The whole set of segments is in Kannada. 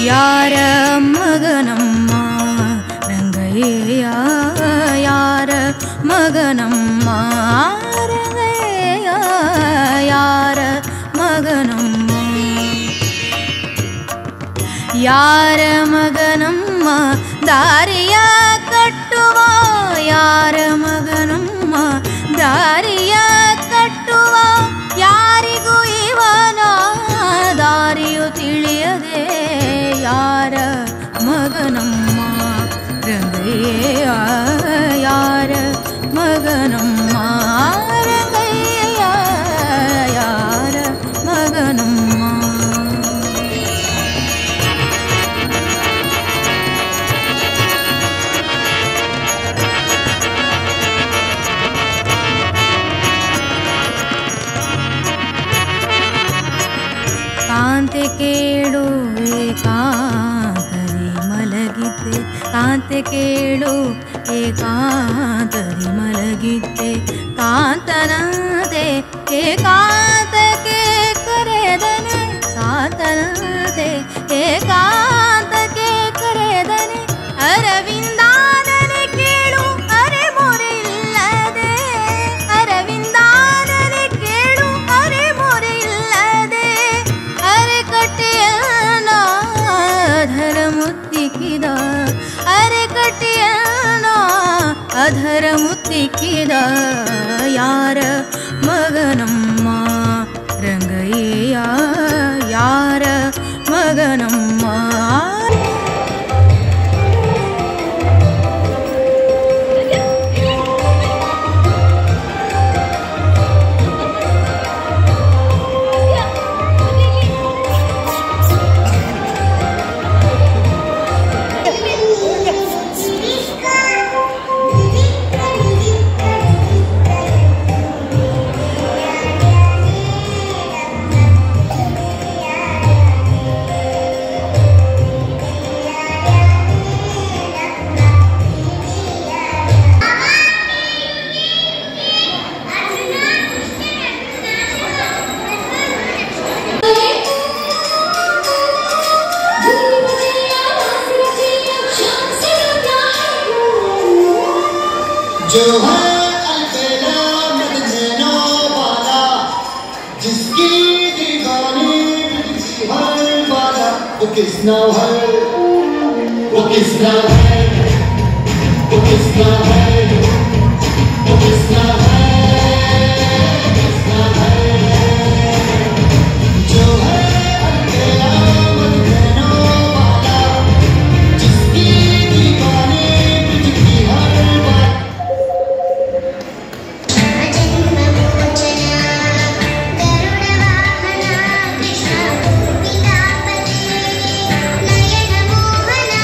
ಯಾರ ಮಗನಮ್ಮ ರಂಗಯ್ಯ ಯಾರ ಮಗನಮ್ಮ ರಂಗಯ್ಯ ಯಾರ ಮಗನಮ್ಮ ಯಾರ ಮಗನಮ್ಮ ದಾರಿಯ ಕಟ್ಟುವ ಯಾರ ಮಗನಮ್ಮ ದಾರಿಯ ಕಟ್ಟುವ ಯಾರಿಗೂ ಇವನ ದಾರಿಯು ತಿಳಿಯದೆ ಯಾರ ಮಗನಮ್ಮ ರಂಗಯ್ಯ ಯಾರ ಮಗನಮ್ಮ ರಂಗಯ್ಯ ಯಾರ ಮಗನಮ್ಮ ಕಾಂತೆ ಕೇಳು ಏಕಾಂತರಿ ಮಲಗಿದ್ದೆ ಕಾಂತೆ ಕೇಳು ಏಕಾಂತರಿ ಮಲಗಿದ್ದೆ ಕಾಂತನಂತೆ ಏಕಾಂತಕ್ಕೆ ಕರೆದನೆ ಕಾಂತನಂತೆ ಏಕಾಂತಕ್ಕೆ ಕರೆದನೆ ಅರವಿಂದಾನನೆ ಕೇಳು ಅರೆ ಮೊರೆಯಿಲ್ಲದೆ ಅರವಿಂದಾನನೆ ಕೇಳು ಅರೆ ಮೊರೆಯಿಲ್ಲದೆ ಅರೆ ಕಟ್ಟಿಯನ ಅಧರ ಮುತ್ತಿಕ್ಕಿದ ಅರೆ ಕಟ್ಟಿಯನ ಅಧರ ಮುತ್ತಿಕ್ಕಿದ ಯಾರ ಮಗನಮ್ಮ ರಂಗಯ್ಯ ಯಾರ ಮಗನಮ್ಮ जो है अलबेला मदनैनो वाला जिसकी दीवानी बिजली हर वाला वो किसना है वो किसना है वो किसना है वो किसना है किसना है जो है अलबेला मदनैनो वाला जिसकी दीवानी बिजली हर वाला Nayana Mohana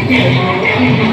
Yeah.